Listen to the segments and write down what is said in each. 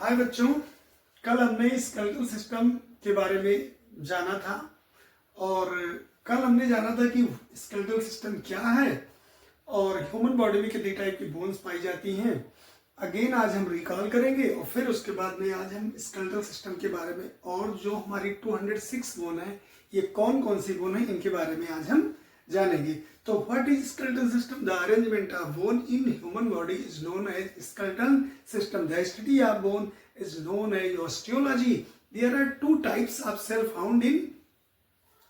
हाय बच्चों, कल हमने स्केलेटल सिस्टम के बारे में जाना था और कल हमने जाना था कि स्केलेटल सिस्टम क्या है और ह्यूमन बॉडी में कितनी टाइप की बोन्स पाई जाती हैं। अगेन आज हम रिकॉल करेंगे और फिर उसके बाद में आज हम स्केलेटल सिस्टम के बारे में और जो हमारी 206 बोन है, ये कौन कौन सी बोन है, इनके बारे में आज हम जानेंगे। तो what is skeletal system? The arrangement of bone in human body is known as skeletal system. The study of bone is known as osteology. There are two types of cell found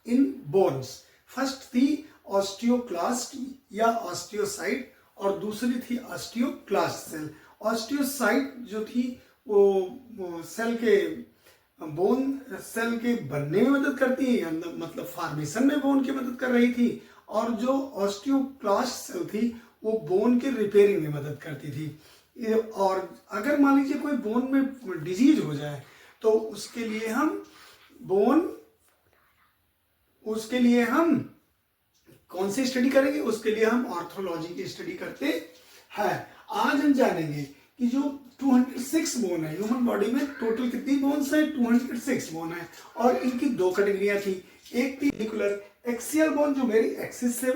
in bones. First थी osteoclast या osteocyte और दूसरी थी osteoclast cell. osteocyte जो थी वो cell के bone cell के बनने में मदद करती है, मतलब फॉर्मेशन में बोन की मदद कर रही थी, और जो ऑस्टियोक्लास्ट सेल थी वो बोन के रिपेयरिंग में मदद करती थी। और अगर मान लीजिए कोई बोन में डिजीज हो जाए तो उसके लिए हम कौन सी स्टडी करेंगे? उसके लिए हम ऑर्थोलॉजी की स्टडी करते हैं। आज हम जानेंगे कि जो 206 बोन है ह्यूमन बॉडी में, टोटल कितनी बोन्स है? 206 बोन है और इनकी दो कैटेगरियां थी। एक थी रेडिकुलर एक्सियल बोन जो मेरी एक्सिस से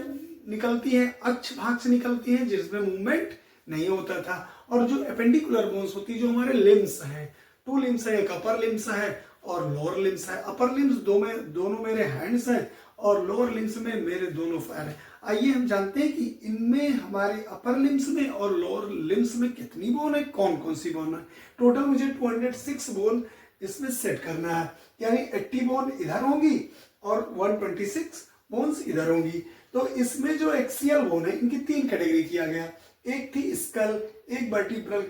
निकलती है, अक्ष भाग से निकलती है, जिसमें मूवमेंट नहीं होता था, और जो एपेंडिकुलर बोन्स होती है जो हमारे लिम्स हैं, टू लिम्स है, एक अपर लिम्स है और लोअर लिम्स है। अपर लिम्स दोनों मेरे हैंड्स हैं और लोअर लिम्स में मेरे दोनों पैर हैं। आइए हम जानते हैं कि इनमें हमारे अपर लिम्स में और लोअर लिम्स में कितनी बोन है, कौन कौन सी बोन है। टोटल मुझे 206 बोन इसमें सेट करना है, यानी 80 बोन इधर होंगी और 126 बोन्स इधर होंगी। तो इसमें जो एक्सियल बोन है इनकी तीन कैटेगरी किया गया। एक थी स्कल, एक वर्टिब्रल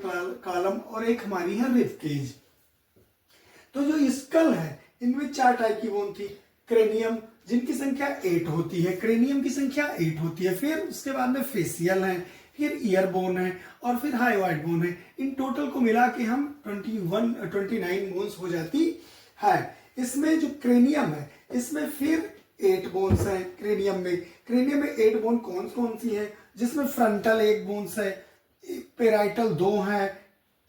कॉलम और एक हमारी है रिब केज। तो जो स्कल है इनमें चार टाइप की बोन थी। क्रेनियम जिनकी संख्या 8 होती है, क्रेनियम की संख्या 8 होती है। फिर उसके बाद में फेसियल है, फिर ईयर बोन है और फिर हाइवाइड बोन है। इन टोटल को मिला के हम 29 बोन्स हो जाती है। इसमें जो क्रेनियम है इसमें फिर 8 बोन्स है। क्रेनियम में 8 बोन कौन कौन सी है? जिसमें फ्रंटल 1 बोन्स है, पेराइटल 2 है,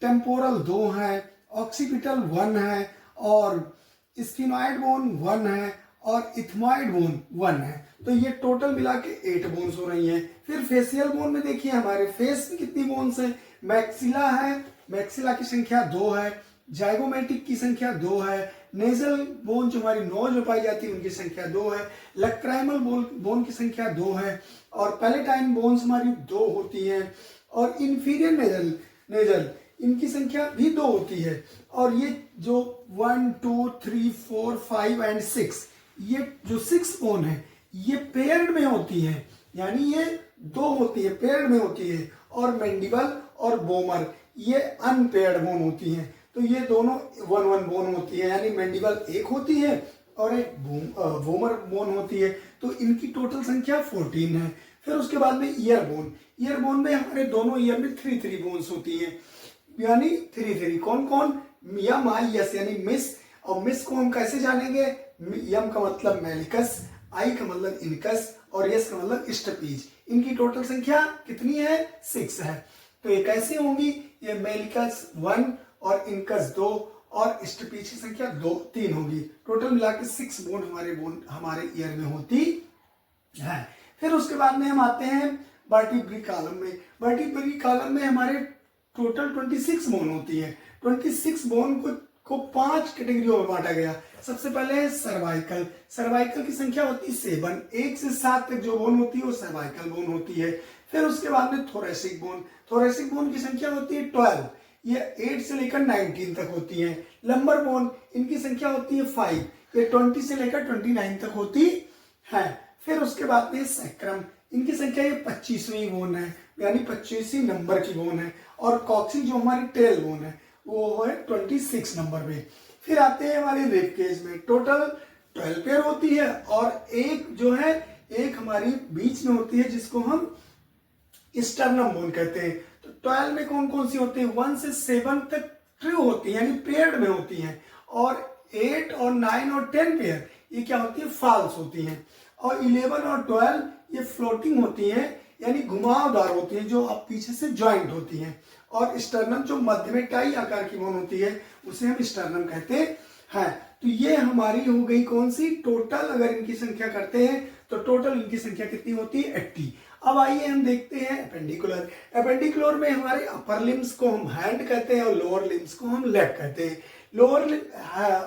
टेम्पोरल 2 है, ऑक्सीपिटल 1 है और स्फिनॉइड बोन 1 है और इथमॉइड बोन 1 है। तो ये टोटल मिला के 8 बोन्स हो रही हैं। फिर फेसियल बोन में देखिए हमारे फेस में कितनी बोन्स है। मैक्सिला है, मैक्सिला की संख्या 2 है, जाइगोमेटिक की संख्या 2 है, नेजल बोन जो हमारी नोज में पाई जाती है उनकी संख्या 2 है, लैक्राइमल बोन की संख्या 2 है और पैलेटाइन बोन्स हमारी 2 होती हैं और इंफीरियर नेजल इनकी संख्या भी 2 होती है। और ये जो 1 2 3 4 5 एंड 6, ये जो 6 बोन है ये पेयर्ड में होती है, यानी ये 2 होती है, पेयर्ड में होती है। और मैंडिबल और बोमर ये अनपेयर्ड बोन होती हैं। तो ये दोनों 1 बोन होती है, यानी मैंडिबल 1 होती है और एक बोमर बोन होती है। तो इनकी टोटल संख्या 14 है। फिर उसके बाद में ईयर बोन में हमारे दोनों ईयर में 3 बोन्स होती हैं, यानी 3 कौन कौन? यम आई यस यानी मिस। और मिस को हम कैसे जानेंगे? यम का मतलब मेलिकस, आई का मतलब इनकस और यस का मतलब स्टपीज। इनकी टोटल संख्या कितनी है? 6 है। तो ये कैसे होंगी? ये मेलिकस 1 और इनकस 2 और स्टपीज की संख्या 3 होगी। टोटल मिला के 6 बोन हमारे ईयर में होती है। फिर उसके बाद में हम आते हैं वर्टिब्रल कॉलम में। वर्टिब्रल कॉलम में हमारे टोटल 26 बोन होती है। 26 बोन को 5 कैटेगरियों में बांटा गया। सबसे पहले है सर्वाइकल की संख्या होती है 7, 1 से 7 तक जो बोन होती है वो सर्वाइकल बोन होती है। फिर उसके बाद में थोरेसिक बोन की संख्या होती है 12, ये 8 से लेकर 19 तक होती है। लंबर बोन इनकी संख्या होती है 5, ये 20 से लेकर 29 तक होती है। फिर उसके बाद में सैक्रम, इनकी संख्या ये 25वीं बोन है, यानी 25वीं नंबर की बोन है। और कॉक्सी जो हमारी टेल बोन है वो है 26 नंबर में। फिर आते हैं हमारे रिब केज में, टोटल 12 पेयर होती है और एक हमारी बीच में होती है जिसको हम स्टर्नम बोन कहते हैं। तो 12 में कौन कौन सी होती है? 1 से 7 तक ट्रू होती है, यानी पेयर्ड में होती हैं, और 8 और 9 और 10 पेयर ये क्या होती है? फॉल्स होती हैं। और 11 और 12 ये फ्लोटिंग होती हैं, यानी घुमावदार होती हैं, जो अब पीछे से ज्वाइंट होती हैं। और स्टर्नम जो मध्य में टाई आकार की बोन होती है उसे हम स्टर्नम कहते हैं। तो ये हमारी हो गई कौन सी, टोटल अगर इनकी संख्या करते हैं तो टोटल इनकी संख्या कितनी होती है, 80। अब आइए हम देखते हैं एपेंडिकुलर। एपेंडिकुलर में हमारे अपर लिम्स को हम हैंड कहते हैं और लोअर लिम्स को हम लेग कहते हैं।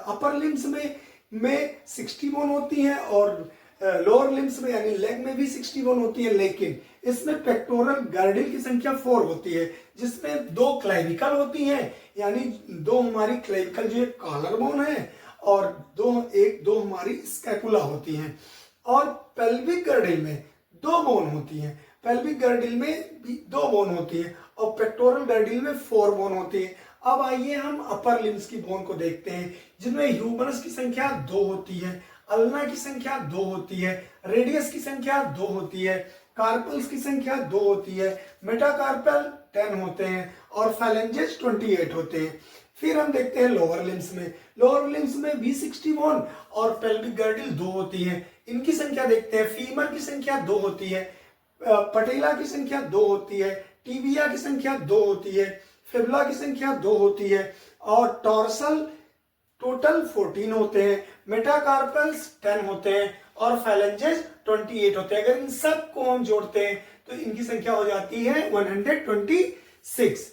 अपर लिम्स में 60 बोन होती हैं और लोअर लिम्स में यानी लेग में भी 60 बोन होती है, लेकिन इसमें पेक्टोरल गर्डिल की संख्या 4 होती है, जिसमें 2 क्लेविकल होती हैं, यानी 2 हमारी क्लेविकल जो कॉलर बोन है और दो हमारी स्कैपुला होती हैं। और पेल्विक गर्डिल में 2 बोन होती हैं, पेल्विक गर्डिल में भी 2 बोन होती है और पेक्टोरल गर्डिल में 4 बोन होती है। अब आइए हम अपर लिम्स की बोन को देखते हैं, जिनमें ह्यूमरस की संख्या 2 होती है, अल्ना की संख्या 2 होती है, रेडियस की संख्या 2 होती है, कार्पल्स की संख्या 2 होती है, मेटाकार्पल 10 होते हैं और फैलेंजेस 28 होते हैं। फिर हम देखते हैं लोअर लिम्स में। लोअर लिम्स में भी 60 बोन और पेल्विक गर्डिल 2 होती है। इनकी संख्या देखते हैं। फीमर की संख्या 2 होती है, पटेला की संख्या 2 होती है, टिबिया की संख्या 2 होती है, फिबुला की संख्या 2 होती है और टॉर्सल टोटल 14 होते हैं, मेटाकार्पल्स 10 होते हैं और फैलेंजेस 28 होते हैं। अगर इन सब को हम जोड़ते हैं तो इनकी संख्या हो जाती है 126।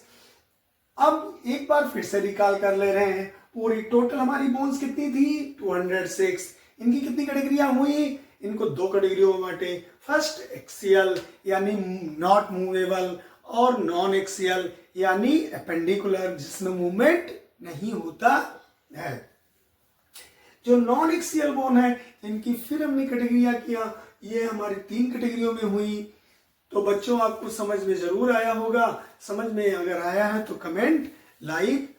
अब एक बार फिर से रिकॉल कर ले रहे हैं, पूरी टोटल हमारी बोन्स कितनी थी, 206। इनकी कितनी कैटेगरियां हुई, इनको 2 कैटेगरियों में बांटे। फर्स्ट एक्सियल यानी नॉट मूवेबल और नॉन एक्सियल यानी एपेंडिकुलर जिसमें मूवमेंट नहीं होता है। जो नॉन एक्सियल बोन है इनकी फिर हमने कैटेगरियां किया, ये हमारी 3 कैटेगरियों में हुई। तो बच्चों आपको समझ में जरूर आया होगा। समझ में अगर आया है तो कमेंट, लाइक